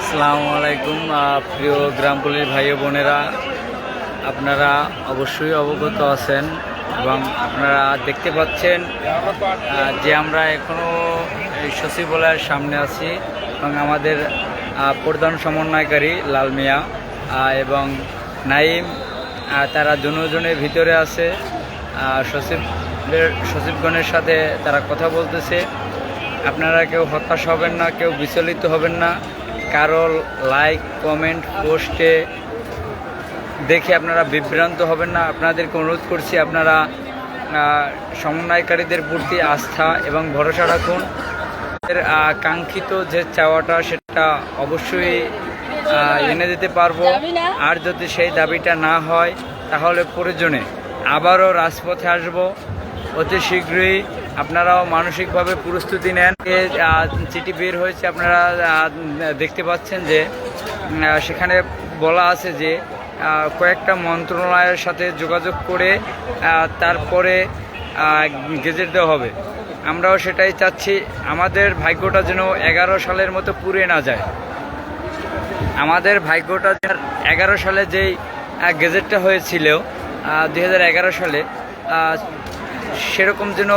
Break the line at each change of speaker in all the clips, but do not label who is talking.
আসসালামু আলাইকুম প্রিয় গ্রাম পুলিশ ভাই ও বোনেরা, আপনারা অবশ্যই অবগত আছেন এবং আপনারা দেখতে পাচ্ছেন যে আমরা এখনও এই সচিবালয়ের সামনে আছি এবং আমাদের প্রধান সমন্বয়কারী লাল মিয়া এবং নাইম তারা দুজনের ভিতরে আছে। সচিবগণের সাথে তারা কথা বলতেছে। আপনারা কেউ হতাশ হবেন না, কেউ বিচলিত হবেন না, কারো লাইক কমেন্ট পোস্টে দেখে আপনারা বিভ্রান্ত হবেন না। আপনাদেরকে অনুরোধ করছি, আপনারা সমন্বয়কারীদের প্রতি আস্থা এবং ভরসা রাখুন। কাঙ্ক্ষিত যে চাওয়াটা সেটা অবশ্যই এনে দিতে পারবো। আর যদি সেই দাবিটা না হয় তাহলে প্রয়োজনে আবারও রাজপথে আসব অতি শীঘ্রই। আপনারাও মানসিকভাবে প্রস্তুতি নেন। চিঠি বের হয়েছে, আপনারা দেখতে পাচ্ছেন যে সেখানে বলা আছে যে কয়েকটা মন্ত্রণালয়ের সাথে যোগাযোগ করে তারপরে গেজেট দেওয়া হবে। আমরাও সেটাই চাচ্ছি। আমাদের ভাগ্যটা যেন 11 সালের মতো পুড়ে না যায়। আমাদের ভাগ্যটা 11 সালে যেই গেজেটটা হয়েছিল 2011 সালে, সেরকম যেন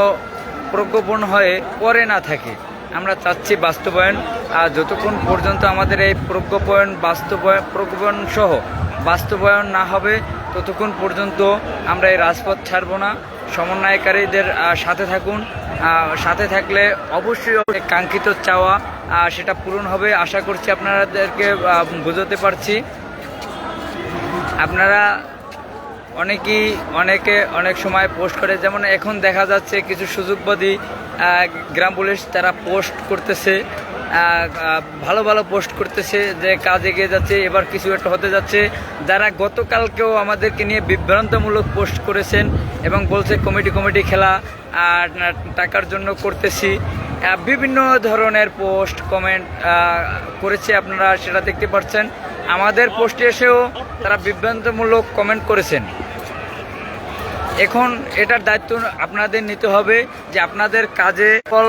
প্রজ্ঞাপন হয়ে পরে না থাকে। আমরা চাচ্ছি বাস্তবায়ন। যতক্ষণ পর্যন্ত আমাদের এই প্রজ্ঞাপন সহ বাস্তবায়ন না হবে ততক্ষণ পর্যন্ত আমরা এই রাজপথ ছাড়ব না। সমন্বয়কারীদের সাথে থাকুন। সাথে থাকলে অবশ্যই কাঙ্ক্ষিত চাওয়া সেটা পূরণ হবে। আশা করছি আপনাদেরকে বোঝাতে পারছি। আপনারা অনেকে অনেক সময় পোস্ট করে, যেমন এখন দেখা যাচ্ছে কিছু সুযোগবাদী গ্রাম পুলিশ তারা পোস্ট করতেছে, ভালো ভালো পোস্ট করতেছে যে কাজ এগিয়ে যাচ্ছে, এবার কিছু একটা হতে যাচ্ছে। যারা গতকালকেও আমাদেরকে নিয়ে বিভ্রান্তমূলক পোস্ট করেছেন এবং বলছে কমিটি খেলা টাকার জন্য করতেছি, বিভিন্ন ধরনের পোস্ট কমেন্ট করেছে। আপনারা সেটা দেখতে পাচ্ছেন। আমাদের পোস্টে এসেও তারা বিভ্রান্তমূলক কমেন্ট করেছেন। এখন এটার দায়িত্ব আপনাদের নিতে হবে যে আপনাদের কাজে ফল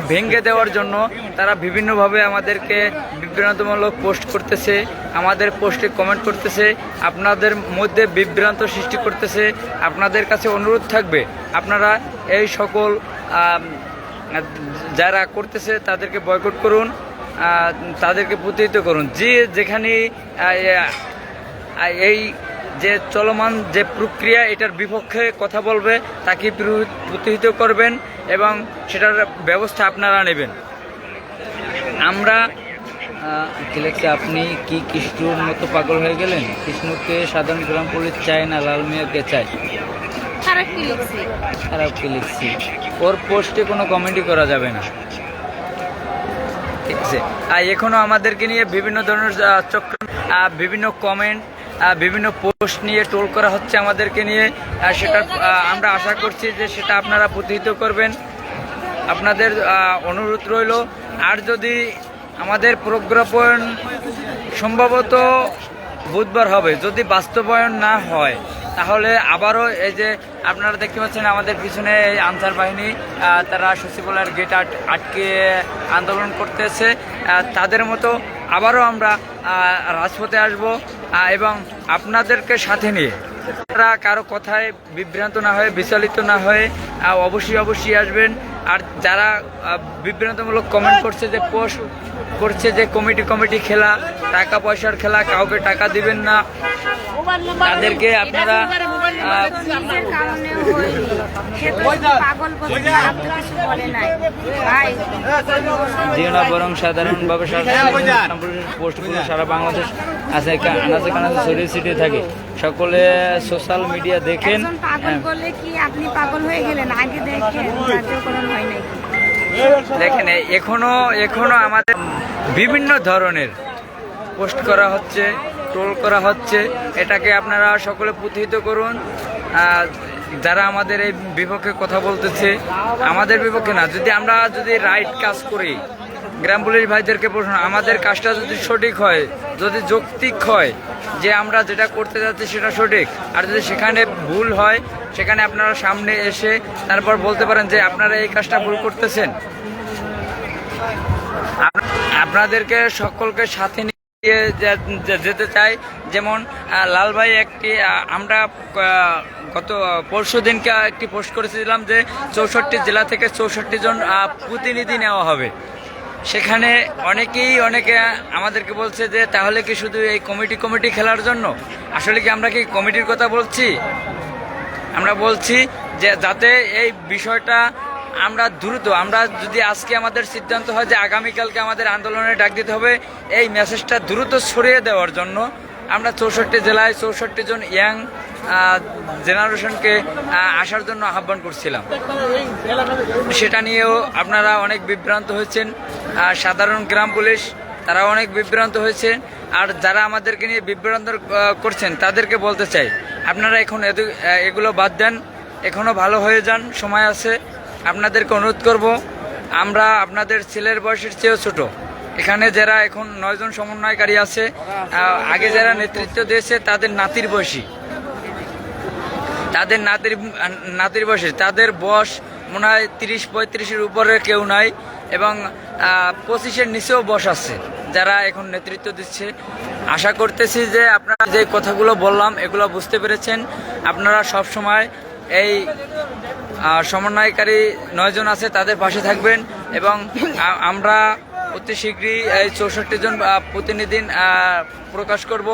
ভেঙে দেওয়ার জন্য তারা বিভিন্নভাবে আমাদেরকে বিভ্রান্তমূলক পোস্ট করতেছে, আমাদের পোস্টে কমেন্ট করতেছে, আপনাদের মধ্যে বিভ্রান্ত সৃষ্টি করতেছে। আপনাদের কাছে অনুরোধ থাকবে, আপনারা এই সকল যারা করতেছে তাদেরকে বয়কট করুন, তাদেরকে প্রতিহত করুন। যেখানে এই যে চলমান যে প্রক্রিয়া এটার বিপক্ষে কথা বলবে তাকে প্রতিহত করবেন এবং সেটার ব্যবস্থা আপনারা নেবেন। আমরা কি লিখছে, আপনি কি কৃষ্ণুর মতো পাগল হয়ে গেলেন? কৃষ্ণকে সাধারণ গ্রাম পুলিশ চায় না, লাল মিয়াকে চায়। খারাপ কি লিখছি? ওর পোস্টে কোনো কমেন্টই করা যাবে না, ঠিক আছে? আর এখনও আমাদেরকে নিয়ে বিভিন্ন ধরনের চক্র, বিভিন্ন কমেন্ট, বিভিন্ন পোস্ট নিয়ে ট্রোল করা হচ্ছে আমাদেরকে নিয়ে। সেটা আমরা আশা করছি যে সেটা আপনারা প্রতিহত করবেন। আপনাদের অনুরোধ রইল। আর যদি আমাদের প্রজ্ঞাপন সম্ভবত বুধবার হবে, যদি বাস্তবায়ন না হয় তাহলে আবারও এই যে আপনারা দেখতে পাচ্ছেন আমাদের পিছনে এই আনসার বাহিনী, তারা সচিবালয়ের গেট আটকে আন্দোলন করতেছে। তাদের মতো আবারও আমরা রাজপথে আসব এবং আপনাদেরকে সাথে নিয়ে আপনারা কারো কথায় বিভ্রান্ত না হয়ে, বিচলিত না হয়ে অবশ্যই আসবেন। আর যারা বিভ্রান্তমূলক কমেন্ট করছে, যে পোস্ট করছে যে কমিটি খেলা, টাকা পয়সার খেলা, কাউকে টাকা দিবেন না, তাদেরকে আপনারা বরং সাধারণভাবে পোস্টগুলো সারা বাংলাদেশ আছে, আনাচে কানাচে ছড়িয়ে ছিটিয়ে থাকে। সকলে সোশ্যাল মিডিয়া দেখেন। দেখেন, এখনো আমাদের বিভিন্ন ধরনের পোস্ট করা হচ্ছে, ট্রোল করা হচ্ছে। এটাকে আপনারা সকলে প্রতিহত করুন। যারা আমাদের এই বিপক্ষে কথা বলতেছে, আমাদের বিপক্ষে না, আমরা যদি রাইট কাজ করি, গ্রাম পুলিশ ভাইদেরকে প্রশ্ন, আমাদের কাজটা যদি সঠিক হয়, যদি যৌক্তিক হয়, যে আমরা যেটা করতে যাচ্ছি সেটা সঠিক, আর যদি সেখানে ভুল হয় সেখানে আপনারা সামনে এসে তারপর বলতে পারেন যে আপনারা এই কাজটা ভুল করতেছেন। আপনাদেরকে সকলকে সাথে যেতে চাই। যেমন লাল ভাই একটি আমরা গত পরশু দিনকে একটি পোস্ট করেছিলাম যে 64 জেলা থেকে 64 জন প্রতিনিধি নেওয়া হবে। সেখানে অনেকে আমাদেরকে বলছে যে তাহলে কি শুধু এই কমিটি খেলার জন্য? আসলে কি আমরা কি কমিটির কথা বলছি? আমরা বলছি যে যাতে এই বিষয়টা আমরা যদি আজকে আমাদের সিদ্ধান্ত হয় যে আগামীকালকে আমাদের আন্দোলনে ডাক দিতে হবে, এই মেসেজটা দ্রুত ছড়িয়ে দেওয়ার জন্য আমরা 64 জেলায় 64 জন ইয়াং জেনারেশনকে আসার জন্য আহ্বান করছিলাম। সেটা নিয়েও আপনারা অনেক বিভ্রান্ত হয়েছেন। সাধারণ গ্রাম পুলিশ তারা অনেক বিভ্রান্ত হয়েছে। আর যারা আমাদেরকে নিয়ে বিভ্রান্ত করছেন তাদেরকে বলতে চাই, আপনারা এখন এগুলো বাদ দেন, এখনও ভালো হয়ে যান, সময় আছে। আপনাদেরকে অনুরোধ করব, আমরা আপনাদের ছেলের বয়সের চেয়েও ছোট। এখানে যারা এখন 9 জন সমন্বয়কারী আছে, আগে যারা নেতৃত্ব দিয়েছে তাদের নাতির বয়সী, তাদের বয়স মনে হয় 30-35-এর উপরে কেউ নাই, এবং 25-এর নিচেও বয়স আছে যারা এখন নেতৃত্ব দিচ্ছে। আশা করতেছি যে আপনারা যে কথাগুলো বললাম এগুলো বুঝতে পেরেছেন। আপনারা সব সময় এই সমন্বয়কারী 9 জন আছে তাদের পাশে থাকবেন, এবং আমরা অতি শীঘ্রই এই 64 জন প্রতিনিধি প্রকাশ করব,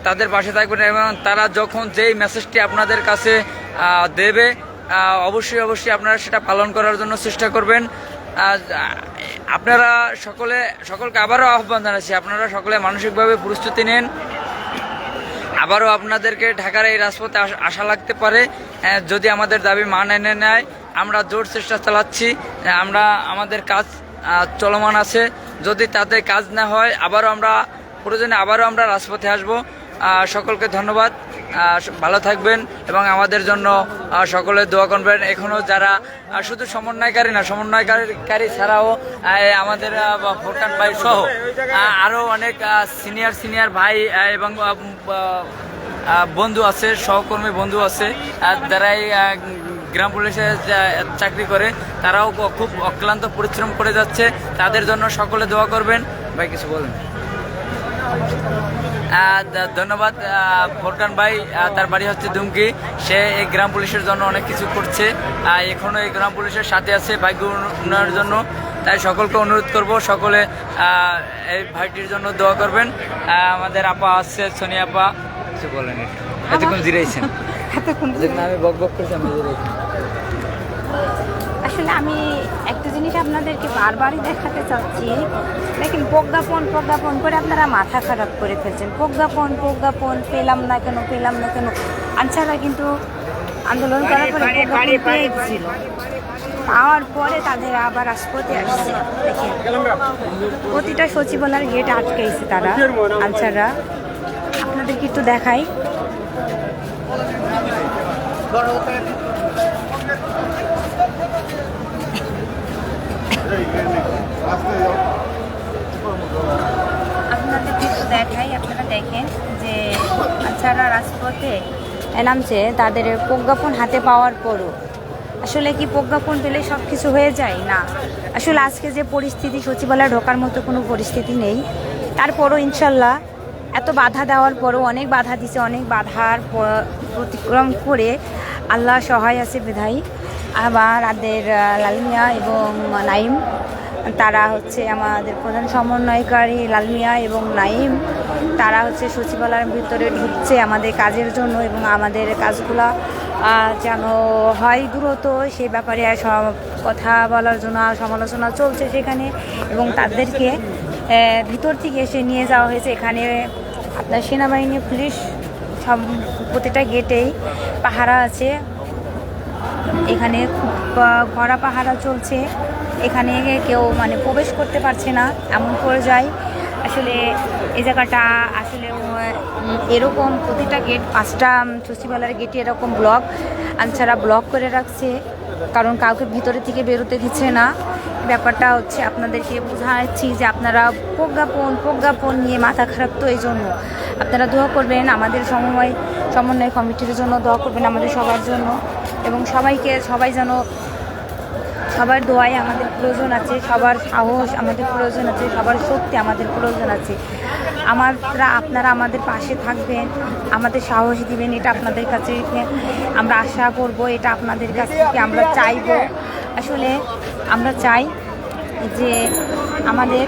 তাদের পাশে থাকবেন। এবং তারা যখন যেই মেসেজটি আপনাদের কাছে দেবে অবশ্যই আপনারা সেটা পালন করার জন্য চেষ্টা করবেন। আপনারা সকলকে আবারও আহ্বান জানাচ্ছি, আপনারা সকলে মানসিকভাবে প্রস্তুতি নেন। আবারও আপনাদেরকে ঢাকার এই রাজপথে আসা লাগতে পারে যদি আমাদের দাবি মেনে নেয়। আমরা জোর চেষ্টা চালাচ্ছি, আমাদের কাজ চলমান আছে। যদি তাতে কাজ না হয় প্রয়োজনে আবারও আমরা রাজপথে আসব। সকলকে ধন্যবাদ, ভালো থাকবেন এবং আমাদের জন্য সকলে দোয়া করবেন। এখনও যারা শুধু সমন্বয়কারী ছাড়াও আমাদের ফোরকান ভাই সহ আরও অনেক সিনিয়র ভাই এবং বন্ধু আছে, সহকর্মী বন্ধু আছে যারা এই গ্রাম পুলিশে চাকরি করে, তারাও খুব অক্লান্ত পরিশ্রম করে যাচ্ছে। তাদের জন্য সকলে দোয়া করবেন। ভাই কিছু বলেন। ধন্যবাদ। ফোরকান ভাই, তার বাড়ি হচ্ছে দুমকি, সে এই গ্রাম পুলিশের জন্য অনেক কিছু করছে, এখনও এই গ্রাম পুলিশের সাথে আছে ভাগ্য উন্নয়নের জন্য। তাই সকলকে অনুরোধ করব, সকলে এই ভাইটির জন্য দোয়া করবেন। আমাদের আপা আছে, সোনিয়া আপা, কিছু বলেন। এতক্ষণ জিরাইছেন, আমি বক করছি, আমি জিরাইছি।
আসলে আমি একটা জিনিস আপনাদেরকে বারবারই দেখাতে চাচ্ছি, দেখেন প্রজ্ঞাপন করে আপনারা মাথা খারাপ করে ফেলছেন। প্রজ্ঞাপন পেলাম না কেন। আনসাররা কিন্তু আন্দোলন করার পরে প্রজ্ঞাপন পেয়ে গেছিল, পাওয়ার পরে তাদের আবার রাজপথে আসছে। দেখেন প্রতিটা সচিবালয়ের গেট আটকাইছে তারা, আনসাররা। আপনাদেরকে একটু দেখাই। আপনারা দেখেন যে আনসাররা রাজপথে নামছে তাদের প্রজ্ঞাপন হাতে পাওয়ার পরও। আসলে কি প্রজ্ঞাপন পেলে সব কিছু হয়ে যায় না? আসলে আজকে যে পরিস্থিতি, সচিবালয়ে ঢোকার মতো কোনো পরিস্থিতি নেই। তারপরও ইনশাল্লাহ এত বাধা দেওয়ার পরও, অনেক বাধা দিছে, অনেক বাধার প্রতিক্রম করে আল্লাহ সহায় আছে বিধায়ী। আবার তাদের লালমিয়া এবং নাইম, তারা হচ্ছে আমাদের প্রধান সমন্বয়কারী লালমিয়া এবং নাইম, তারা হচ্ছে সচিবালয়ের ভিতরে ঢুকছে আমাদের কাজের জন্য, এবং আমাদের কাজগুলা যেন হয় দ্রুত সেই ব্যাপারে কথা বলার জন্য সমালোচনা চলছে সেখানে। এবং তাদেরকে ভিতর থেকে এসে নিয়ে যাওয়া হয়েছে। এখানে আপনার সেনাবাহিনী, পুলিশ সব প্রতিটা গেটেই পাহারা আছে। এখানে খুব কড়া পাহারা চলছে। এখানে কেউ প্রবেশ করতে পারছে না এমন পর্যায়ে। আসলে এই জায়গাটা আসলে এরকম প্রতিটা গেট, 5টা সচিবালয়ের গেটে এরকম আনসাররা ব্লক করে রাখছে, কারণ কাউকে ভিতরে থেকে বেরোতে দিচ্ছে না। ব্যাপারটা হচ্ছে আপনাদেরকে বোঝাচ্ছি যে আপনারা প্রজ্ঞাপন নিয়ে মাথা খারাপ। তো এই জন্য আপনারা দোয়া করবেন আমাদের সমন্বয় কমিটির জন্য, দোয়া করবেন আমাদের সবার জন্য, এবং সবাই যেন সবার দোয়াই আমাদের প্রয়োজন আছে, সবার সাহস আমাদের প্রয়োজন আছে, সবার শক্তি আমাদের প্রয়োজন আছে। আপনারা আমাদের পাশে থাকবেন, আমাদের সাহস দিবেন, এটা আপনাদের কাছে আমরা আশা করব, এটা আপনাদের কাছ থেকে আমরা চাইব। আসলে আমরা চাই যে আমাদের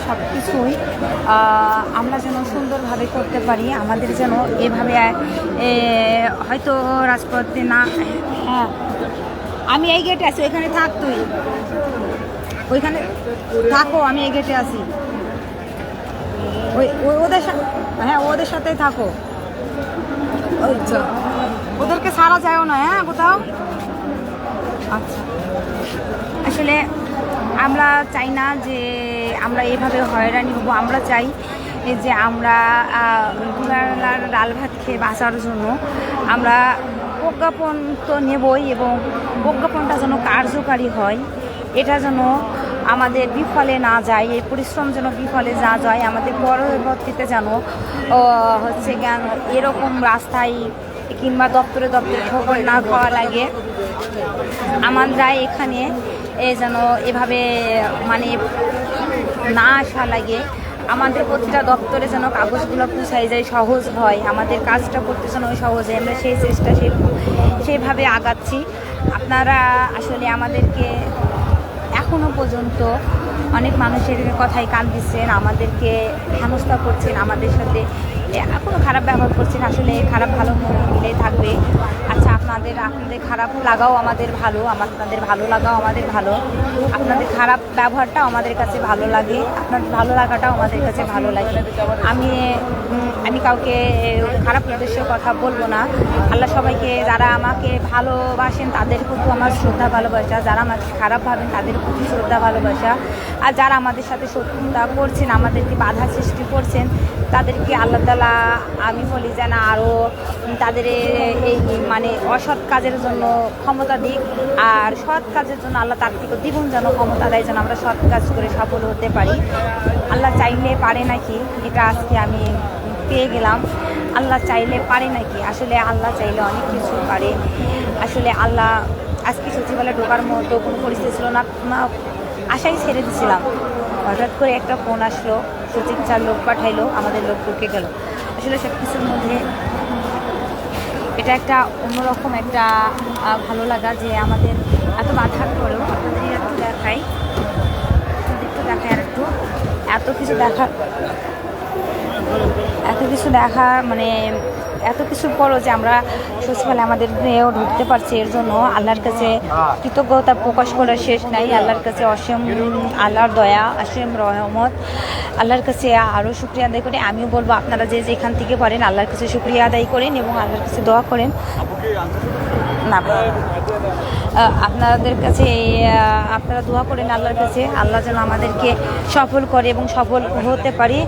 সব কিছুই আমরা যেন সুন্দরভাবে করতে পারি, আমাদের যেন এভাবে হয়তো রাজপথে না। হ্যাঁ, আমি এই গেটে আছি, ওইখানে থাক, তুই ওইখানে থাকো, আমি এই গেটে আছি, ওদের সাথে, হ্যাঁ ওদের সাথেই থাকো, আচ্ছা ওদেরকে ছাড়া যায়ও না, হ্যাঁ কোথাও। আচ্ছা, আসলে আমরা চাই না যে আমরা এভাবে হয়রানি হব, আমরা চাই যে আমরা দুবেলার ডাল ভাত খেয়ে বাঁচার জন্য আমরা প্রজ্ঞাপন তো নেবই, এবং প্রজ্ঞাপনটা যেন কার্যকারী হয়, এটা যেন আমাদের বিফলে না যায়, এই পরিশ্রম যেন বিফলে না যায়, আমাদের পরবর্তীতে যেন হচ্ছে জ্ঞান এরকম রাস্তায় কিংবা দপ্তরে খবর না খাওয়া লাগে। আমরা এখানে যেন এভাবে মানে না আসা লাগে, আমাদের প্রতিটা দপ্তরে যেন কাগজগুলো পৌঁছায় যায়, সহজ হয়, আমাদের কাজটা করতে যেন সহজ হয়, আমরা সেই চেষ্টা সেইভাবে আগাচ্ছি। আপনারা আসলে আমাদেরকে এখনও পর্যন্ত অনেক মানুষের কথাই কান দিচ্ছেন, আমাদেরকে হেনস্থা করছেন, আমাদের সাথে এখনও খারাপ ব্যবহার করছেন। আসলে খারাপ ভালো মিলেই থাকবে। আচ্ছা, আপনাদের খারাপ লাগাও আমাদের ভালো, আপনাদের ভালো লাগাও আমাদের ভালো, আপনাদের খারাপ ব্যবহারটাও আমাদের কাছে ভালো লাগে, আপনাদের ভালো লাগাটাও আমাদের কাছে ভালো লাগে। আমি কাউকে খারাপ উদ্দেশ্যে কথা বলবো না। আল্লাহ সবাইকে, যারা আমাকে ভালোবাসেন তাদের প্রতি আমার শ্রদ্ধা ভালোবাসা, যারা আমাকে খারাপ ভাবেন তাদের প্রতি শ্রদ্ধা ভালোবাসা, আর যারা আমাদের সাথে শত্রুতা করছেন, আমাদেরকে বাধা সৃষ্টি করছেন, তাদেরকে আল্লাহ তাআলা আমি বলি যেন আরও তাদের এই মানে অসৎ কাজের জন্য ক্ষমতা দিক, আর সৎ কাজের জন্য আল্লাহ তার থেকে দ্বিগুণ যেন ক্ষমতা দেয়, যেন আমরা সৎ কাজ করে সফল হতে পারি। আল্লাহ চাইলে পারে নাকি, এটা আজকে আমি পেয়ে গেলাম। আল্লাহ চাইলে পারে নাকি, আসলে আল্লাহ চাইলে অনেক কিছু পারে। আসলে আল্লাহ আজকে সচিবালয়ে ঢোকার মতো কোনো পরিস্থিতি ছিল না, আশাই ছেড়ে দিয়েছিলাম। হঠাৎ করে একটা ফোন আসলো, সচিব 4 লোক পাঠাইলো, আমাদের লোক ঢুকে গেল। আসলে সব কিছুর মধ্যে এটা একটা অন্যরকম একটা ভালো লাগা যে আমাদের এত বাধার পরেও আপনাদের একটু দেখাই, আর একটু এত কিছু দেখা মানে এত কিছুর পরও যে আমরা সচিবালয়ে আমাদের মেয়েও ঢুকতে পারছি, এর জন্য আল্লাহর কাছে কৃতজ্ঞতা প্রকাশ করার শেষ নাই। আল্লাহর কাছে অসীম আল্লাহর দয়া, অসীম রহমত, আল্লাহর কাছে আরও শুকরিয়া আদায় করি। আমিও বলবো আপনারা যে যেখান থেকে পারেন আল্লাহর কাছে শুকরিয়া আদায় করেন এবং আল্লাহর কাছে দোয়া করেন। না, আপনাদের কাছে আপনারা দোয়া করেন আল্লাহর কাছে, আল্লাহ যেন আমাদেরকে সফল করে এবং সফল হতে পারি,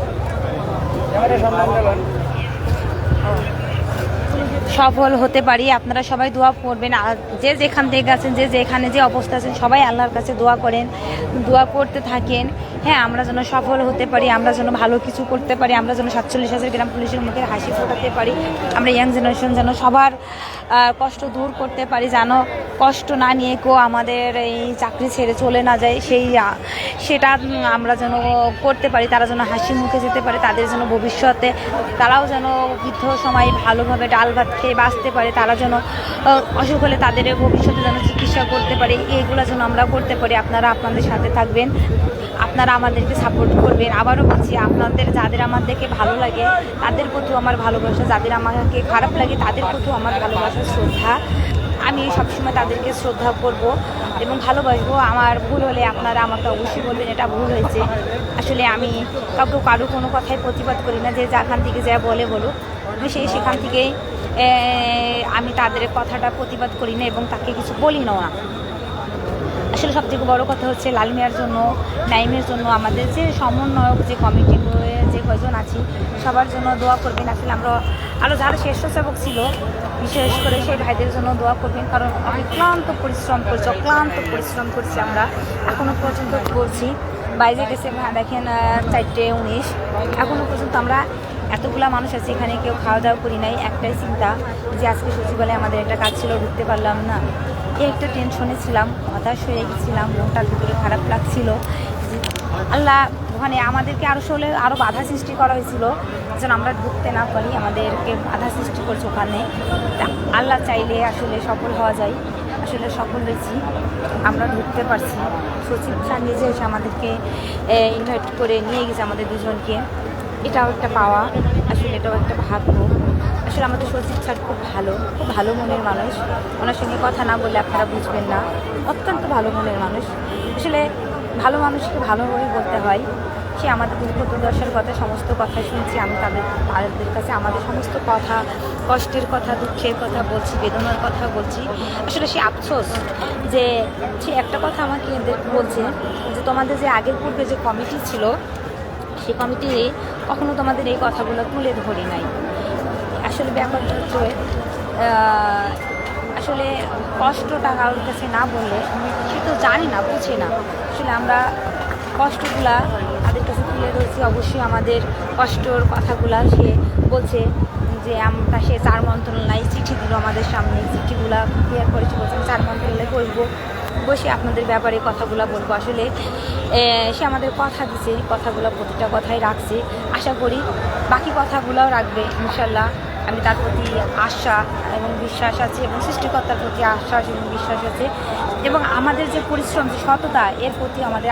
সফল হতে পারি। আপনারা সবাই দোয়া করবেন, আর যে যেখান থেকে আছেন, যে যেখানে যে অবস্থা আছেন, সবাই আল্লাহর কাছে দোয়া করেন, দোয়া করতে থাকেন। হ্যাঁ, আমরা যেন সফল হতে পারি, আমরা যেন ভালো কিছু করতে পারি, আমরা যেন 47,000 গ্রাম পুলিশের মুখে হাসি ফোটাতে পারি, আমরা ইয়াং জেনারেশন যেন সবার কষ্ট দূর করতে পারি, যেন কষ্ট না নিয়ে কেউ আমাদের এই চাকরি ছেড়ে চলে না যায়, সেটা আমরা যেন করতে পারি, তারা যেন হাসি মুখে যেতে পারে, তাদের যেন ভবিষ্যতে তারাও যেন বৃদ্ধ সময় ভালোভাবে ডাল ভাত খেয়ে বাঁচতে পারে, তারা যেন অসুখ হলে তাদের ভবিষ্যতে যেন চিকিৎসা করতে পারে, এইগুলো যেন আমরা করতে পারি। আপনারা আপনাদের সাথে থাকবেন, আপনারা আমাদেরকে সাপোর্ট করবেন। আবারও বলছি, আপনাদের যাদের আমাদেরকে ভালো লাগে তাদের প্রতিও আমার ভালোবাসা, যাদের আমাকে খারাপ লাগে তাদের প্রতিও আমার ভালোবাসা, শ্রদ্ধা। আমি সবসময় তাদেরকে শ্রদ্ধা করব এবং ভালোবাসবো। আমার ভুল হলে আপনারা আমাকে অবশ্যই বলবেন এটা ভুল হয়েছে। আসলে আমি কারো কোনো কথাই প্রতিবাদ করি না, যে যেখান থেকে যা বলুক, আমি সেখান থেকেই আমি তাদের কথাটা প্রতিবাদ করি না এবং তাকে কিছু বলি না। আসলে সবথেকে বড় কথা হচ্ছে লালমিয়ার জন্য, নাইমের জন্য, আমাদের যে সমন্বয়ক যে কমিটি যে কয়জন আছি সবার জন্য দোয়া করবেন। আসলে আমরা আরও যারা স্বেচ্ছাসেবক ছিল বিশেষ করে সেই ভাইদের জন্য দোয়া করবেন, কারণ অক্লান্ত পরিশ্রম করছি আমরা, এখনও পর্যন্ত করছি। বাইরে গেছে দেখেন 4:19, এখনও পর্যন্ত আমরা এতগুলা মানুষ আছে, এখানে কেউ খাওয়া দাওয়া করি নাই। একটাই চিন্তা যে আজকে সচিবালয়ে আমাদের একটা কাজ ছিল, ঢুকতে পারলাম না। এই একটা টেনশনে ছিলাম, হতাশ হয়ে গেছিলাম, মনটার ভিতরে খারাপ লাগছিল যে আল্লাহ ওখানে আমাদেরকে আরও বাধা সৃষ্টি করা হয়েছিল যেন আমরা ঢুকতে না পারি, আমাদেরকে বাধা সৃষ্টি করছে ওখানে। তা আল্লাহ চাইলে আসলে সফল হওয়া যায়, আসলে সফল হয়েছি, আমরা ঢুকতে পারছি। সচিব স্যার নিজে এসে আমাদেরকে ইনভাইট করে নিয়ে গেছে আমাদের দুজনকে, এটাও একটা পাওয়া, আসলে এটাও একটা ভাগ্য। আসলে আমাদের সচিব স্যার খুব ভালো মনের মানুষ, ওনার সঙ্গে কথা না বললে আপনারা বুঝবেন না, অত্যন্ত ভালো মনের মানুষ। আসলে ভালো মানুষকে ভালোভাবে বলতে হয়। সে আমাদের দুঃখ দুর্দশার কথা, সমস্ত কথা শুনছি, আমি তাদের কাছে আমাদের সমস্ত কথা, কষ্টের কথা, দুঃখের কথা বলছি, বেদনার কথা বলছি। আসলে সে আফসোস যে সে একটা কথা আমাকে বলছে যে তোমাদের যে আগের পূর্বে যে কমিটি ছিল, সেই কমিটি কখনো তোমাদের এই কথাগুলো তুলে ধরি নাই। আসলে ব্যাপারটা হচ্ছে আসলে কষ্টটা কারোর কাছে না বললে সে তো জানি না, বুঝে না। আসলে আমরা কষ্টগুলা তাদের কাছে তুলে ধরছি, অবশ্যই আমাদের কষ্টর কথাগুলা সে বলছে যে আমরা, সে 4 মন্ত্রণালয় চিঠি দিল আমাদের সামনে, চিঠিগুলা ক্লিয়ার করেছে, বলছে 4 মন্ত্রণালয়ে বসবো, বসে আপনাদের ব্যাপারে কথাগুলো বলবো। আসলে সে আমাদের কথা দিছে, কথাগুলো প্রতিটা কথাই রাখছে, আশা করি বাকি কথাগুলোও রাখবে ইনশাল্লাহ। আমি তার প্রতি আশা এবং বিশ্বাস আছে, এবং সৃষ্টিকর্তার প্রতি আশ্বাস এবং বিশ্বাস আছে, এবং আমাদের যে পরিশ্রম, যে সততা, এর প্রতি আমাদের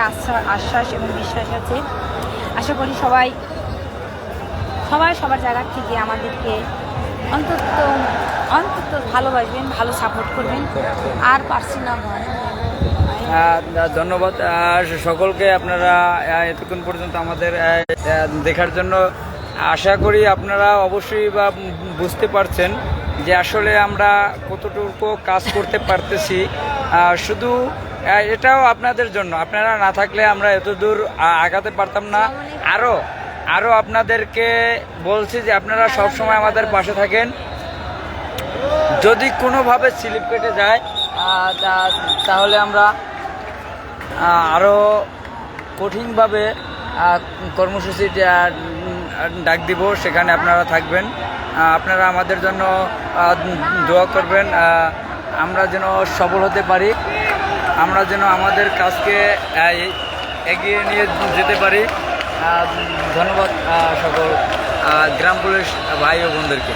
আশ্বাস এবং বিশ্বাস আছে। আশা করি সবাই সবার জায়গা থেকে আমাদেরকে অন্তত ভালোবাসবেন, ভালো সাপোর্ট করবেন। আর পারছি না ভাই।
ধন্যবাদ সকলকে, আপনারা এতক্ষণ পর্যন্ত আমাদের দেখার জন্য। আশা করি আপনারা অবশ্যই বা বুঝতে পারছেন যে আসলে আমরা কতটুকু কাজ করতে পারতেছি। শুধু এটাও আপনাদের জন্য, আপনারা না থাকলে আমরা এত দূর আগাতে পারতাম না। আরও আপনাদেরকে বলছি যে আপনারা সব সময় আমাদের পাশে থাকেন। যদি কোনোভাবে স্লিপ কেটে যায় তাহলে আমরা আরও কঠিনভাবে কর্মসূচি ডাক দিব, সেখানে আপনারা থাকবেন। আপনারা আমাদের জন্য দোয়া করবেন, আমরা যেন সফল হতে পারি, আমরা যেন আমাদের কাজকে এগিয়ে নিয়ে যেতে পারি। ধন্যবাদ সকল গ্রাম পুলিশ ভাই ও বোনদেরকে।